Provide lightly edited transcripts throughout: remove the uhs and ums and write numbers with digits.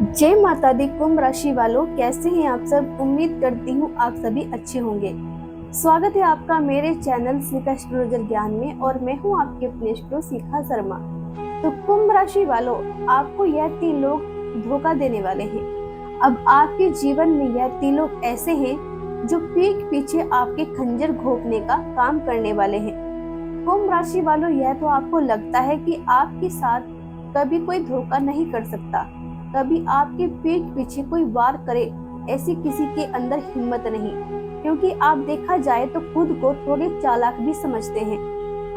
जय माता दी। कुंभ राशि वालों, कैसे हैं आप सब। उम्मीद करती हूँ आप सभी अच्छे होंगे। स्वागत है आपका मेरे चैनल शिखा एस्ट्रोलॉजर ज्ञान में और मैं हूँ आपके अपने एस्ट्रो शिखा शर्मा। तो कुंभ राशि वालों, आपको यह 3 लोग धोखा देने वाले हैं। अब आपके जीवन में यह 3 लोग ऐसे हैं जो पीठ पीछे आपके खंजर घोंपने का काम करने वाले हैं। कुंभ राशि वालों, यह तो आपको लगता है कि आपके साथ कभी कोई धोखा नहीं कर सकता, कभी आपके पीठ पीछे कोई वार करे, ऐसी किसी के अंदर हिम्मत नहीं, क्योंकि आप देखा जाए तो खुद को थोड़े चालाक भी समझते हैं।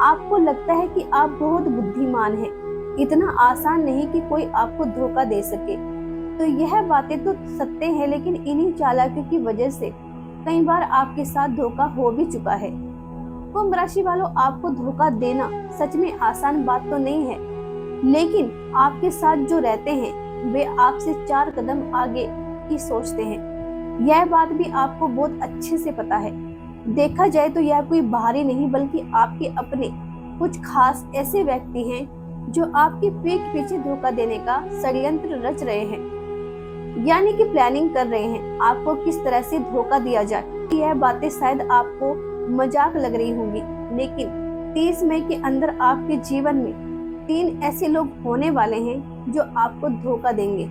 आपको लगता है कि आप बहुत बुद्धिमान हैं, इतना आसान नहीं कि कोई आपको धोखा दे सके। तो यह बातें तो सत्य है, लेकिन इन्हीं चालाकियों की वजह से कई बार आपके साथ धोखा हो भी चुका है। कुंभ राशि वालों, आपको धोखा देना सच में आसान बात तो नहीं है, लेकिन आपके साथ जो रहते हैं वे आपसे 4 कदम आगे की सोचते हैं। यह बात भी आपको बहुत अच्छे से पता है। देखा जाए तो यह कोई बाहरी नहीं बल्कि आपके अपने कुछ खास ऐसे व्यक्ति हैं जो आपकी पीठ पीछे धोखा देने का षड्यंत्र रच रहे हैं, यानी कि प्लानिंग कर रहे हैं आपको किस तरह से धोखा दिया जाए। यह बातें शायद आपको मजाक लग रही होंगी, लेकिन 30 मई के अंदर आपके जीवन में 3 ऐसे लोग होने वाले हैं जो आपको धोखा देंगे,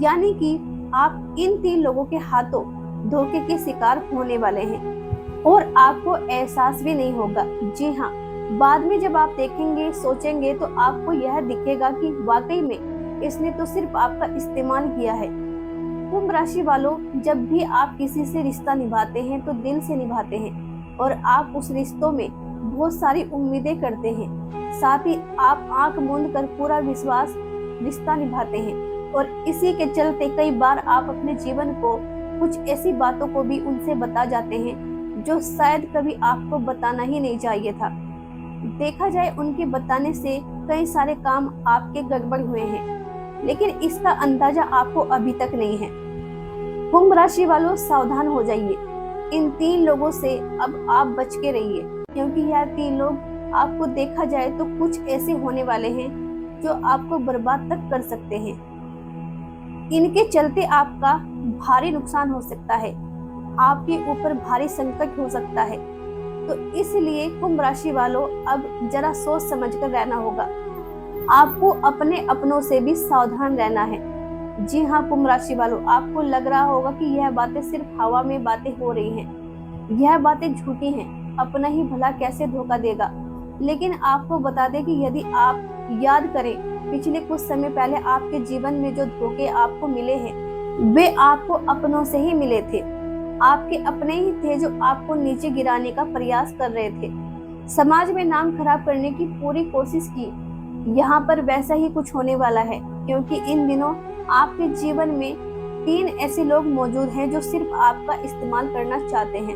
यानी कि आप इन 3 लोगों के हाथों धोखे के शिकार होने वाले हैं और आपको एहसास भी नहीं होगा। जी हाँ, बाद में जब आप देखेंगे सोचेंगे तो आपको यह दिखेगा कि वाकई में इसने तो सिर्फ आपका इस्तेमाल किया है। कुंभ राशि वालों, जब भी आप किसी से रिश्ता निभाते हैं तो दिल से निभाते हैं और आप उस रिश्तों में बहुत सारी उम्मीदें करते हैं। साथ ही आप आंख मूंद कर पूरा विश्वास रिश्ता निभाते हैं और इसी के चलते कई बार आप अपने जीवन को कुछ ऐसी बातों को भी उनसे बता जाते हैं जो शायद कभी आपको बताना ही नहीं चाहिए था। देखा जाए उनके बताने से कई सारे काम आपके गड़बड़ हुए हैं, लेकिन इसका अंदाजा आपको अभी तक नहीं है। कुंभ राशि वालों, सावधान हो जाइए। इन 3 लोगों से अब आप बच के रहिए, क्योंकि यह 3 लोग आपको देखा जाए तो कुछ ऐसे होने वाले हैं जो आपको बर्बाद तक कर सकते हैं। इनके चलते आपका भारी नुकसान हो सकता है, आपके ऊपर भारी संकट हो सकता है। तो इसलिए कुंभ राशि वालों, अब जरा सोच समझकर रहना होगा। आपको अपने अपनों से भी सावधान रहना है। जी हाँ कुंभ राशि वालों, आपको लग रहा होगा कि यह बातें सिर्फ हवा में बातें हो रही हैं, यह बातें झूठी हैं, अपना ही भला कैसे धोखा देगा। लेकिन आपको बता दें कि यदि आप याद करें, पिछले कुछ समय पहले आपके जीवन में जो धोखे आपको मिले हैं वे आपको अपनों से ही मिले थे। आपके अपने ही थे जो आपको नीचे गिराने का प्रयास कर रहे थे, समाज में नाम खराब करने की पूरी कोशिश की। यहाँ पर वैसा ही कुछ होने वाला है, क्योंकि इन दिनों आपके जीवन में 3 ऐसे लोग मौजूद हैं जो सिर्फ आपका इस्तेमाल करना चाहते हैं,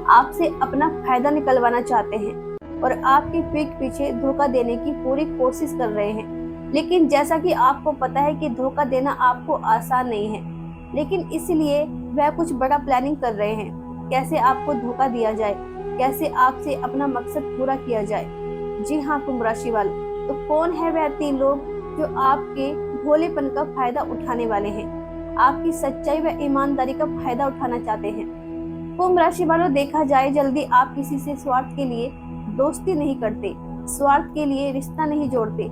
आपसे अपना फायदा निकलवाना चाहते हैं और आपके पीठ पीछे धोखा देने की पूरी कोशिश कर रहे हैं। लेकिन जैसा कि आपको पता है कि धोखा देना आपको आसान नहीं है, लेकिन इसलिए वह कुछ बड़ा प्लानिंग कर रहे हैं, कैसे आपको धोखा दिया जाए, कैसे आपसे अपना मकसद पूरा किया जाए। जी हाँ कुंभ राशि वालों, तो कौन है वह 3 लोग जो आपके भोलेपन का फायदा उठाने वाले हैं, आपकी सच्चाई व ईमानदारी का फायदा उठाना चाहते हैं। कुंभ राशि वालों, देखा जाए जल्दी आप किसी से स्वार्थ के लिए दोस्ती नहीं करते, स्वार्थ के लिए रिश्ता नहीं जोड़ते।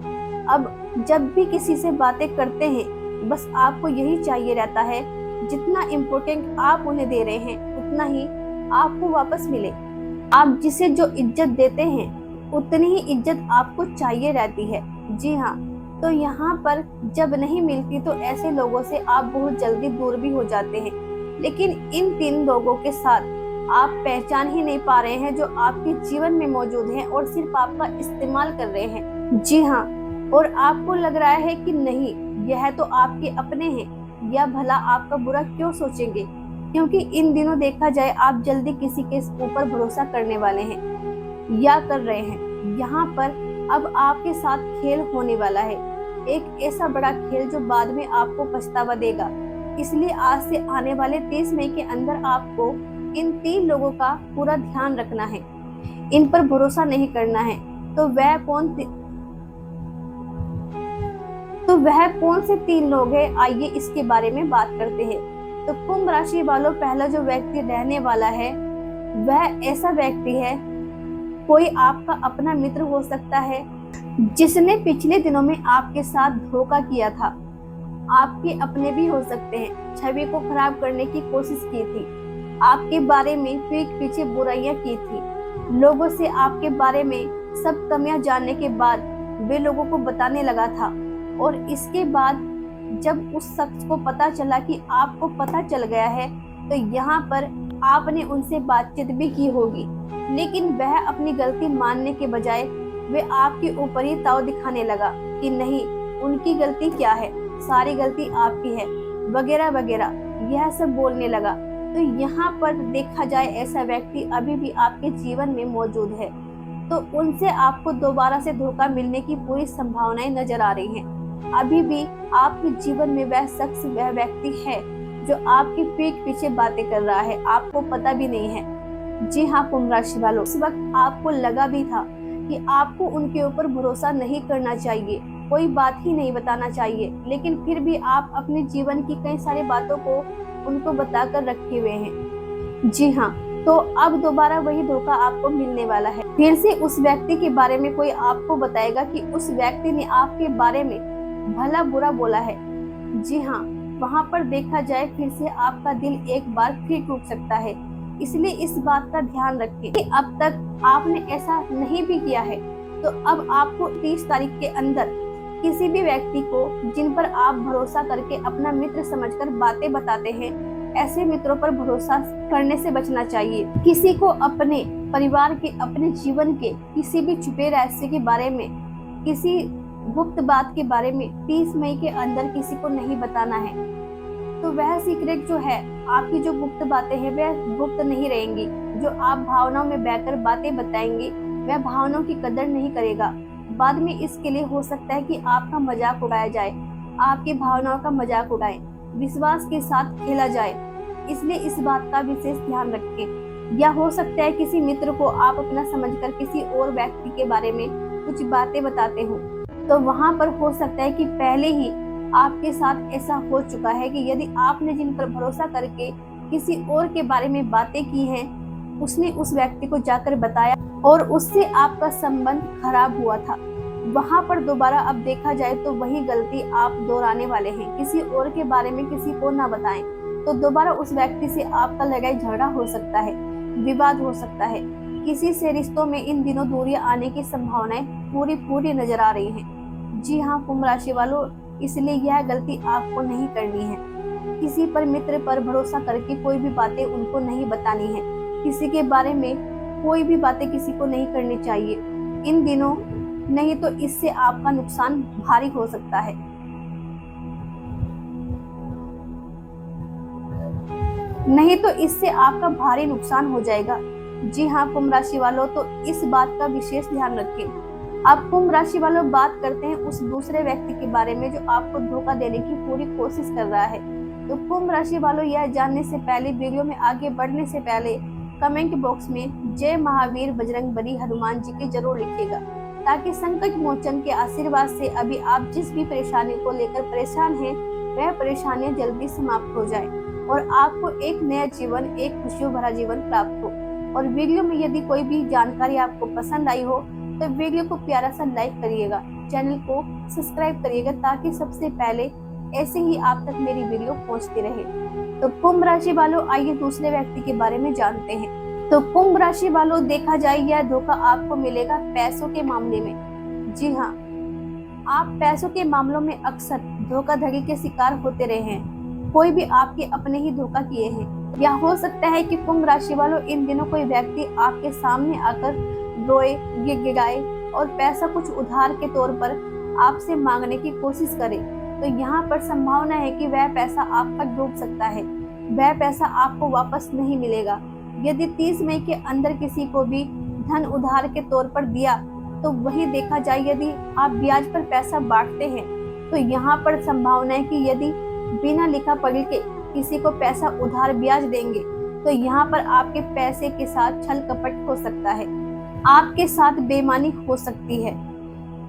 अब जब भी किसी से बातें करते हैं बस आपको यही चाहिए रहता है, जितना इम्पोर्टेंट आप उन्हें दे रहे हैं उतना ही आपको वापस मिले। आप जिसे जो इज्जत देते हैं उतनी ही इज्जत आपको चाहिए रहती है। जी हाँ, तो यहाँ पर जब नहीं मिलती तो ऐसे लोगों से आप बहुत जल्दी दूर भी हो जाते हैं। लेकिन इन 3 लोगों के साथ आप पहचान ही नहीं पा रहे हैं जो आपके जीवन में मौजूद हैं और सिर्फ आपका इस्तेमाल कर रहे हैं। जी हाँ, और आपको लग रहा है कि नहीं, यह तो आपके अपने हैं, या भला आपका बुरा क्यों सोचेंगे, क्योंकि इन दिनों देखा जाए आप जल्दी किसी के ऊपर भरोसा करने वाले हैं या कर रहे हैं। यहाँ पर अब आपके साथ खेल होने वाला है, एक ऐसा बड़ा खेल जो बाद में आपको पछतावा देगा। इसलिए आज से आने वाले 30 मई के अंदर आपको इन 3 लोगों का पूरा ध्यान रखना है, इन पर भरोसा नहीं करना है। तो वह कौन तो वह कौन से 3 लोग हैं, आइए इसके बारे में बात करते हैं। तो कुंभ राशि वालों, पहला जो व्यक्ति रहने वाला है वह ऐसा व्यक्ति है, कोई आपका अपना मित्र हो सकता है जिसने पिछले दिनों में आपके साथ धोखा किया था। आपके अपने भी हो सकते हैं, छवि को खराब करने की कोशिश की थी, आपके बारे में पीठ पीछे बुराइयां की थी। लोगों से आपके बारे में सब कमियां जानने के बाद वे लोगों को बताने लगा था, और इसके बाद जब उस शख्स को पता चला कि आपको पता चल गया है, तो यहाँ पर आपने उनसे बातचीत भी की होगी, लेकिन वह अपनी गलती मानने के बजाय वे आपके ऊपर ही ताव दिखाने लगा कि नहीं, उनकी गलती क्या है, सारी गलती आपकी है, वगैरह वगैरह, यह सब बोलने लगा। तो यहाँ पर देखा जाए ऐसा व्यक्ति अभी भी आपके जीवन में मौजूद है, तो उनसे आपको दोबारा से धोखा मिलने की पूरी संभावनाएं नजर आ रही हैं। अभी भी आपके जीवन में वह शख्स, वह व्यक्ति है जो आपकी पीठ पीछे बातें कर रहा है, आपको पता भी नहीं है। जी हाँ कुंभ राशि वालों, उस वक्त आपको लगा भी था कि आपको उनके ऊपर भरोसा नहीं करना चाहिए, कोई बात ही नहीं बताना चाहिए, लेकिन फिर भी आप अपने जीवन की कई सारी बातों को उनको बताकर रखे हुए हैं। जी हाँ, तो अब दोबारा वही धोखा आपको मिलने वाला है। फिर से उस व्यक्ति के बारे में कोई आपको बताएगा कि उस व्यक्ति ने आपके बारे में भला बुरा बोला है। जी हाँ, वहाँ पर देखा जाए फिर से आपका दिल एक बार फिर टूट सकता है। इसलिए इस बात का ध्यान रखें कि अब तक आपने ऐसा नहीं भी किया है, तो अब आपको 30 तारीख के अंदर किसी भी व्यक्ति को जिन पर आप भरोसा करके अपना मित्र समझकर बातें बताते हैं, ऐसे मित्रों पर भरोसा करने से बचना चाहिए। किसी को अपने परिवार के, अपने जीवन के किसी भी छुपे रहस्य के बारे में, किसी गुप्त बात के बारे में 30 मई के अंदर किसी को नहीं बताना है। तो वह सीक्रेट जो है, आपकी जो गुप्त बातें हैं वह गुप्त नहीं रहेंगी। जो आप भावनाओं में बहकर बातें बताएंगे वह भावनाओं की कदर नहीं करेगा। बाद में इसके लिए हो सकता है कि आपका मजाक उड़ाया जाए, आपकी भावनाओं का मजाक उड़ाएं, विश्वास के साथ खेला जाए। इसलिए इस बात का विशेष ध्यान रखें। या हो सकता है किसी मित्र को आप अपना समझकर किसी और व्यक्ति के बारे में कुछ बातें बताते हो, तो वहां पर हो सकता है कि पहले ही आपके साथ ऐसा हो चुका है कि यदि आपने जिन पर भरोसा करके किसी और के बारे में बातें की हैं, उसने उस व्यक्ति को जाकर बताया और उससे आपका संबंध खराब हुआ था। वहां पर दोबारा अब देखा जाए तो वही गलती आप दोहराने वाले हैं। किसी और के बारे में किसी को ना बताएं, तो दोबारा उस व्यक्ति से आपका लड़ाई झगड़ा हो सकता है, विवाद हो सकता है। किसी से रिश्तों में इन दिनों दूरियां आने की संभावनाएं पूरी नजर आ रही हैं। जी हाँ कुंभ राशि वालों, इसलिए यह गलती आपको नहीं करनी है। किसी पर मित्र पर भरोसा करके कोई भी बातें उनको नहीं बतानी है। किसी के बारे में कोई भी बातें किसी को नहीं करनी चाहिए इन दिनों, नहीं तो इससे आपका नुकसान भारी हो सकता है। नहीं तो इससे आपका भारी नुकसान हो जाएगा। जी हाँ कुंभ राशि वालों, तो इस बात का विशेष ध्यान रखें। अब कुंभ राशि वालों बात करते हैं उस दूसरे व्यक्ति के बारे में जो आपको धोखा देने की पूरी कोशिश कर रहा है। तो कुंभ राशि वालों, यह जानने से पहले, वीडियो में आगे बढ़ने से पहले कमेंट बॉक्स में जय महावीर बजरंगबली हनुमान जी के जरूर लिखिएगा, ताकि संकट मोचन के आशीर्वाद से अभी आप जिस भी परेशानी को लेकर परेशान हैं, वह परेशानियां जल्दी समाप्त हो जाए और आपको एक नया जीवन, एक खुशियों भरा जीवन प्राप्त हो। और वीडियो में यदि कोई भी जानकारी आपको पसंद आई हो तो वीडियो को प्यारा सा लाइक करिएगा, चैनल को सब्सक्राइब करिएगा, ताकि सबसे पहले ऐसे ही आप तक मेरी वीडियो पहुंचती रहे। तो कुंभ राशि वालों, आइए दूसरे व्यक्ति के बारे में जानते हैं। तो कुंभ राशि वालों, देखा जाए यह धोखा आपको मिलेगा पैसों के मामले में। जी हाँ, आप पैसों के मामलों में अक्सर धोखाधड़ी के शिकार होते रहे हैं। कोई भी आपके अपने ही धोखा किए हैं। या हो सकता है कि कुंभ राशि वालों, इन दिनों कोई व्यक्ति आपके सामने आकर रोए, गिड़गिड़ाए और पैसा कुछ उधार के तौर पर आपसे मांगने की कोशिश करे। तो यहाँ पर संभावना है कि वह पैसा आपका डूब सकता है, वह पैसा आपको वापस नहीं मिलेगा। यदि 30 मई के अंदर किसी को भी धन उधार के तौर पर दिया, तो वही देखा जाए यदि आप ब्याज पर पैसा बांटते हैं, तो यहाँ पर संभावना है कि यदि बिना लिखा पढ़े के किसी को पैसा उधार ब्याज देंगे, तो यहाँ पर आपके पैसे के साथ छल कपट हो सकता है, आपके साथ बेईमानी हो सकती है।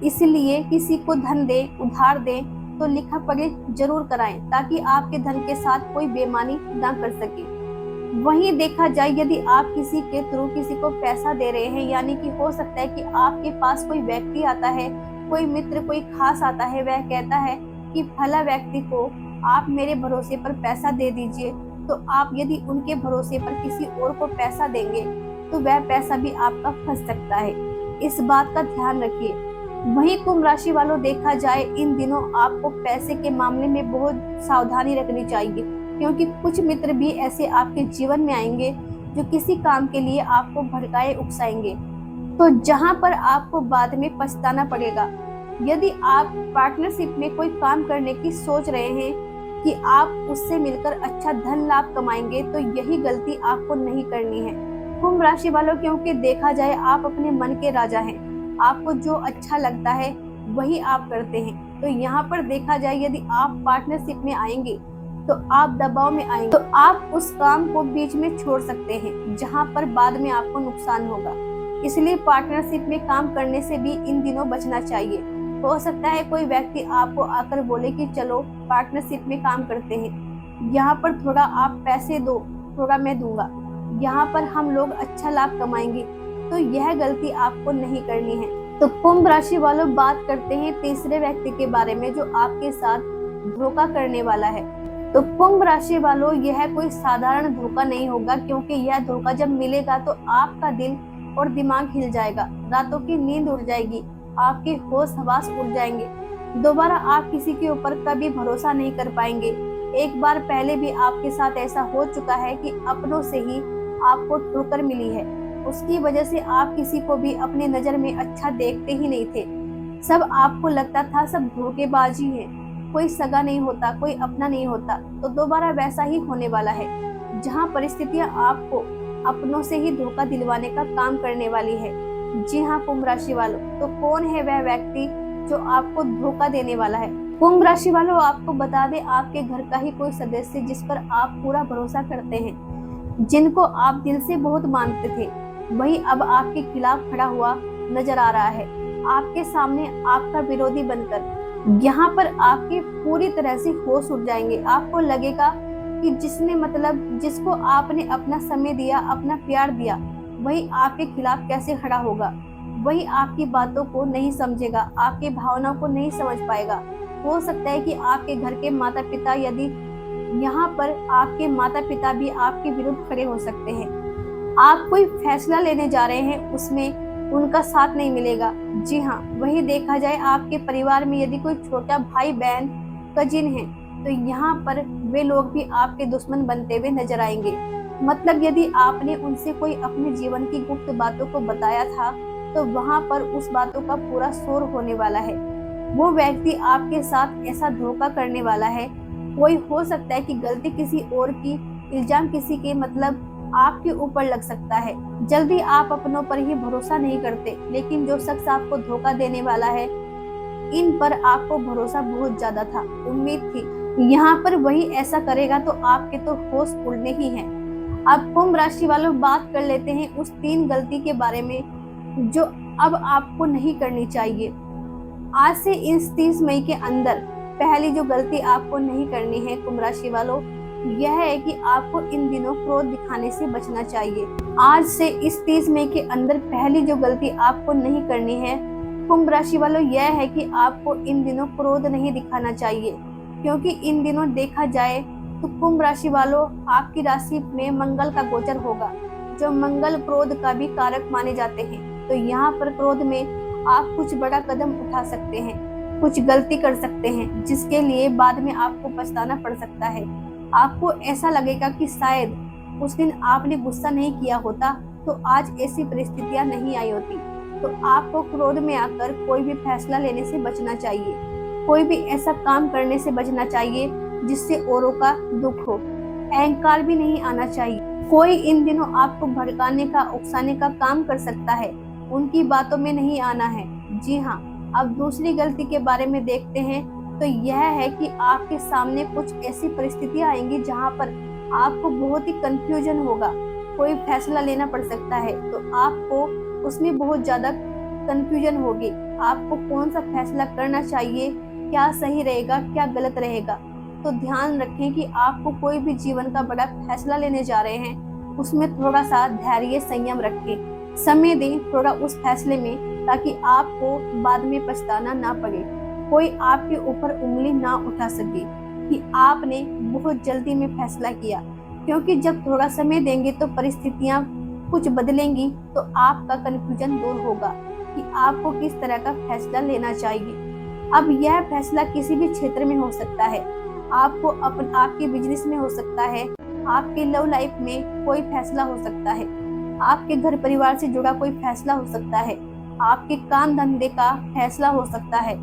इसलिए किसी को धन दें, उधार दें, तो लिखा पढ़ी जरूर कराएं ताकि आपके धन के साथ कोई बेईमानी ना कर सके। वहीं देखा जाए यदि आप किसी के थ्रू किसी को पैसा दे रहे हैं, यानी कि हो सकता है कि आपके पास कोई व्यक्ति आता है, कोई मित्र कोई खास आता है, वह कहता है कि फला व्यक्ति को आप मेरे भरोसे पर पैसा दे दीजिए, तो आप यदि उनके भरोसे पर किसी और को पैसा देंगे तो वह पैसा भी आपका फंस सकता है। इस बात का ध्यान रखिए। वहीं कुंभ राशि वालों, देखा जाए इन दिनों आपको पैसे के मामले में बहुत सावधानी रखनी चाहिए, क्योंकि कुछ मित्र भी ऐसे आपके जीवन में आएंगे जो किसी काम के लिए आपको भड़काए उकसाएंगे, तो जहां पर आपको बाद में पछताना पड़ेगा। यदि आप पार्टनरशिप में कोई काम करने की सोच रहे हैं कि आप उससे मिलकर अच्छा धन लाभ कमाएंगे, तो यही गलती आपको नहीं करनी है कुंभ राशि वालों, क्योंकि देखा जाए आप अपने मन के राजा हैं। आपको जो अच्छा लगता है वही आप करते हैं। तो यहाँ पर देखा जाए यदि आप पार्टनरशिप में आएंगे तो आप दबाव में आएंगे, तो आप उस काम को बीच में छोड़ सकते हैं जहाँ पर बाद में आपको नुकसान होगा। इसलिए पार्टनरशिप में काम करने से भी इन दिनों बचना चाहिए। हो सकता है कोई व्यक्ति आपको आकर बोले कि चलो पार्टनरशिप में काम करते हैं, यहाँ पर थोड़ा आप पैसे दो, थोड़ा मैं दूंगा, यहाँ पर हम लोग अच्छा लाभ कमाएंगे, तो यह गलती आपको नहीं करनी है। तो कुंभ राशि वालों, बात करते हैं तीसरे व्यक्ति के बारे में जो आपके साथ धोखा करने वाला है। तो कुंभ राशि वालों, यह कोई साधारण धोखा नहीं होगा, क्योंकि यह धोखा जब मिलेगा तो आपका दिल और दिमाग हिल जाएगा, रातों की नींद उड़ जाएगी, आपके होश हवास उड़ जाएंगे। दोबारा आप किसी के ऊपर कभी भरोसा नहीं कर पाएंगे। एक बार पहले भी आपके साथ ऐसा हो चुका है कि अपनों से ही आपको ठोकर मिली है, उसकी वजह से आप किसी को भी अपने नजर में अच्छा देखते ही नहीं थे। सब आपको लगता था सब धोखेबाजी है, कोई सगा नहीं होता, कोई अपना नहीं होता। तो दोबारा वैसा ही होने वाला है, जहां परिस्थितियां आपको अपनों से ही धोखा दिलवाने का काम करने वाली है। जी हाँ कुंभ राशि वालों, तो कौन है वह व्यक्ति जो आपको धोखा देने वाला है? कुंभ राशि वालों, आपको बता दें, आपके घर का ही कोई सदस्य जिस पर आप पूरा भरोसा करते हैं, जिनको आप दिल से बहुत मानते थे, वही अब आपके खिलाफ खड़ा हुआ नजर आ रहा है, आपके सामने आपका विरोधी बनकर। यहाँ पर आपके पूरी तरह से होश उड़ जाएंगे। आपको लगेगा कि जिसको आपने अपना समय दिया, अपना प्यार दिया, वही आपके खिलाफ कैसे खड़ा होगा, वही आपकी बातों को नहीं समझेगा, आपकी भावनाओं को नहीं समझ पाएगा। हो सकता है कि आपके घर के माता पिता, यदि यहाँ पर आपके माता पिता भी आपके विरुद्ध खड़े हो सकते हैं। आप कोई फैसला लेने जा रहे हैं, उसमें उनका साथ नहीं मिलेगा। जी हाँ, वही देखा जाए आपके परिवार में यदि कोई छोटा भाई बहन कजिन है, तो यहाँ पर वे लोग भी आपके दुश्मन बनते हुए नजर आएंगे। मतलब यदि आपने उनसे कोई अपने जीवन की गुप्त बातों को बताया था, तो वहाँ पर उस बातों का पूरा शोर होने वाला है। वो व्यक्ति आपके साथ ऐसा धोखा करने वाला है। कोई हो सकता है कि गलती किसी और की, इल्जाम किसी के आपके ऊपर लग सकता है। जल्दी आप अपनों पर ही भरोसा नहीं करते, लेकिन जो शख्स आपको धोखा देने वाला है, इन पर आपको भरोसा बहुत ज्यादा था, उम्मीद थी। यहाँ पर वही ऐसा करेगा तो आपके तो होश उड़ने ही हैं। अब कुंभ राशि वालों, बात कर लेते हैं उस 3 गलती के बारे में जो अब आपको नहीं करनी चाहिए। आज से इस 30 मई के अंदर पहली जो गलती आपको नहीं करनी है कुंभ राशि वालों, यह है कि आपको इन दिनों क्रोध दिखाने से बचना चाहिए। आज से इस 30 मई के अंदर पहली जो गलती आपको नहीं करनी है कुंभ राशि वालों, यह है कि आपको इन दिनों क्रोध नहीं दिखाना चाहिए, क्योंकि इन दिनों देखा जाए तो कुंभ राशि वालों, आपकी राशि में मंगल का गोचर होगा, जो मंगल क्रोध का भी कारक माने जाते हैं। तो यहाँ पर क्रोध में आप कुछ बड़ा कदम उठा सकते हैं, कुछ गलती कर सकते हैं, जिसके लिए बाद में आपको पछताना पड़ सकता है। आपको ऐसा लगेगा कि शायद उस दिन आपने गुस्सा नहीं किया होता तो आज ऐसी परिस्थितियां नहीं आई होती। तो आपको क्रोध में आकर कोई भी फैसला लेने से बचना चाहिए, कोई भी ऐसा काम करने से बचना चाहिए जिससे औरों का दुख हो। अहंकार भी नहीं आना चाहिए। कोई इन दिनों आपको भड़काने का, उकसाने का काम कर सकता है, उनकी बातों में नहीं आना है। जी हाँ, अब दूसरी गलती के बारे में देखते हैं, तो यह है कि आपके सामने कुछ ऐसी परिस्थितियां आएंगी जहां पर आपको बहुत ही कंफ्यूजन होगा, कोई फैसला लेना पड़ सकता है, तो आपको उसमें बहुत ज्यादा कंफ्यूजन होगी। आपको कौन सा फैसला करना चाहिए, क्या सही रहेगा, क्या गलत रहेगा। तो ध्यान रखें कि आपको कोई भी जीवन का बड़ा फैसला लेने जा रहे हैं, उसमें थोड़ा सा धैर्य संयम रखें, समय दें थोड़ा उस फैसले में, ताकि आपको बाद में पछताना ना पड़े, कोई आपके ऊपर उंगली ना उठा सके कि आपने बहुत जल्दी में फैसला किया। क्योंकि जब थोड़ा समय देंगे तो परिस्थितियां कुछ बदलेंगी, तो आपका कंफ्यूजन दूर होगा कि आपको किस तरह का फैसला लेना चाहिए। अब यह फैसला किसी भी क्षेत्र में हो सकता है, आपको आपके बिजनेस में हो सकता है, आपके लव लाइफ में कोई फैसला हो सकता है, आपके घर परिवार से जुड़ा कोई फैसला हो सकता है, आपके काम धंधे का फैसला हो सकता है,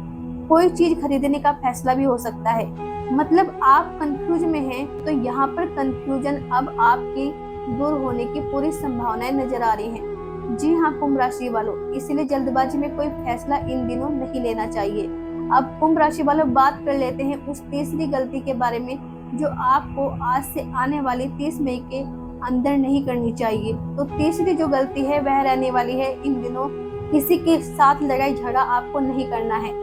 कोई चीज खरीदने का फैसला भी हो सकता है। मतलब आप कंफ्यूज में हैं, तो यहाँ पर कंफ्यूजन अब आपकी दूर होने की पूरी संभावनाएं नजर आ रही हैं। जी हाँ कुंभ राशि वालों, इसलिए जल्दबाजी में कोई फैसला इन दिनों नहीं लेना चाहिए। अब कुंभ राशि वालों बात कर लेते हैं उस तीसरी गलती के बारे में, जो आपको आज से आने वाली 30 मई के अंदर नहीं करनी चाहिए। तो तीसरी जो गलती है वह रहने वाली है, इन दिनों किसी के साथ लड़ाई झगड़ा आपको नहीं करना है,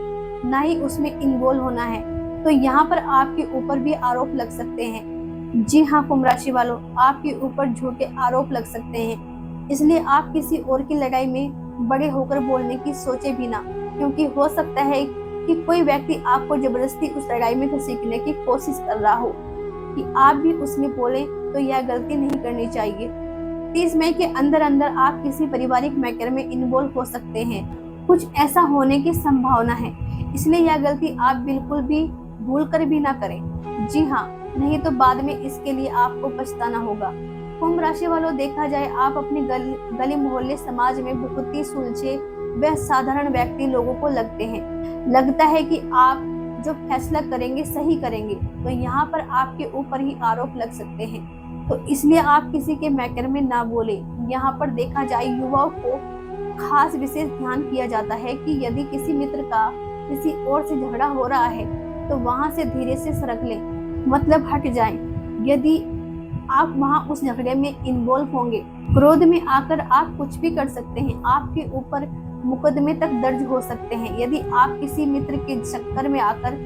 ना ही उसमें इन्वॉल्व होना है। तो यहाँ पर आपके ऊपर भी आरोप लग सकते हैं। जी हाँ कुंभ राशि वालों, आपके ऊपर झूठे आरोप लग सकते हैं, इसलिए आप किसी और की लड़ाई में बड़े होकर बोलने की सोचे भी ना, क्योंकि हो सकता है कि कोई व्यक्ति आपको जबरदस्ती उस लड़ाई में घसीटने की कोशिश कर रहा हो कि आप भी उसमें बोलें। तो यह गलती नहीं करनी चाहिए। 30 मई के अंदर अंदर आप किसी पारिवारिक मैटर में इन्वॉल्व हो सकते हैं, कुछ ऐसा होने की संभावना है, इसलिए यह गलती आप बिल्कुल भी भूल कर भी ना करें। जी हाँ, नहीं तो बाद में इसके लिए आपको पछताना होगा। कुंभ राशि वालों देखा जाए, आप अपने गली मोहल्ले समाज में बहुत ही सुलझे व साधारण व्यक्ति लोगों को लगते हैं। लगता है कि आप जो फैसला करेंगे सही करेंगे, तो यहाँ पर आपके ऊपर ही आरोप लग सकते हैं। तो इसलिए आप किसी के मैटर में ना बोले। यहाँ पर देखा जाए, युवाओं को खास विशेष ध्यान किया जाता है कि यदि किसी मित्र का किसी और से झगड़ा हो रहा है तो वहां से धीरे से सरक लें, मतलब हट जाएं। यदि आप वहां उस झगड़े में इन्वॉल्व होंगे, क्रोध में आकर आप कुछ भी कर सकते हैं, आपके ऊपर मुकदमे तक दर्ज हो सकते हैं। यदि आप किसी मित्र के चक्कर में आकर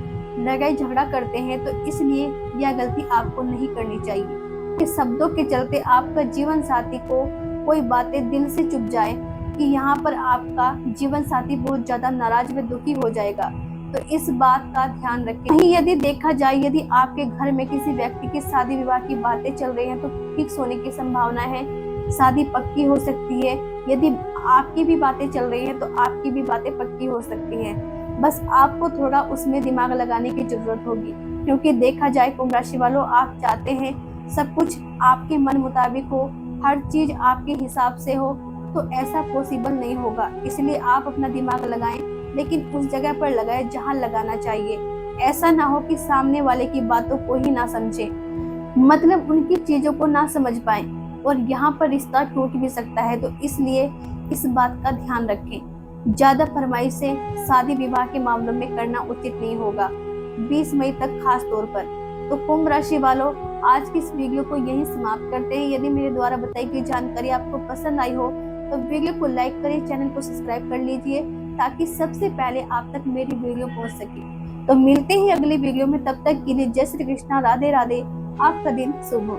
लड़ाई झगड़ा करते हैं, तो इसलिए यह गलती आपको नहीं करनी चाहिए कि शब्दों के चलते आपका जीवन साथी को कोई बातें दिल से चुभ जाए कि यहाँ पर आपका जीवन साथी बहुत ज्यादा नाराज व दुखी हो जाएगा। तो इस बात का ध्यान रखें। वहीं यदि देखा जाए, यदि आपके घर में किसी व्यक्ति की शादी विवाह की बातें चल रही हैं, तो फिक्स होने की संभावना है, शादी पक्की हो सकती है। यदि आपकी भी बातें चल रही हैं तो आपकी भी बातें पक्की हो सकती हैं। बस आपको थोड़ा उसमें दिमाग लगाने की जरूरत होगी, क्योंकि देखा जाए कुंभ राशि वालों, आप चाहते हैं सब कुछ आपके मन मुताबिक हो, हर चीज आपके हिसाब से हो, तो ऐसा पॉसिबल नहीं होगा। इसलिए आप अपना दिमाग लगाएं, लेकिन उस जगह पर लगाएं जहां लगाना चाहिए। ऐसा ना हो कि सामने वाले की बातों को ही ना समझे, मतलब उनकी चीजों को ना समझ पाए, और यहाँ पर रिश्ता टूट भी सकता है। तो इसलिए इस बात का ध्यान रखें। ज्यादा फरमाइश से शादी विवाह के मामलों में करना उचित नहीं होगा, 20 मई तक खास तौर पर। तो कुंभ राशि वालों, आज की इस वीडियो को यहीं समाप्त करते हैं। यदि मेरे द्वारा बताई गई जानकारी आपको पसंद आई हो तो वीडियो को लाइक करें, चैनल को सब्सक्राइब कर लीजिए, ताकि सबसे पहले आप तक मेरी वीडियो पहुंच सके। तो मिलते हैं अगली वीडियो में, तब तक के लिए जय श्री कृष्णा, राधे राधे, आपका दिन शुभ हो।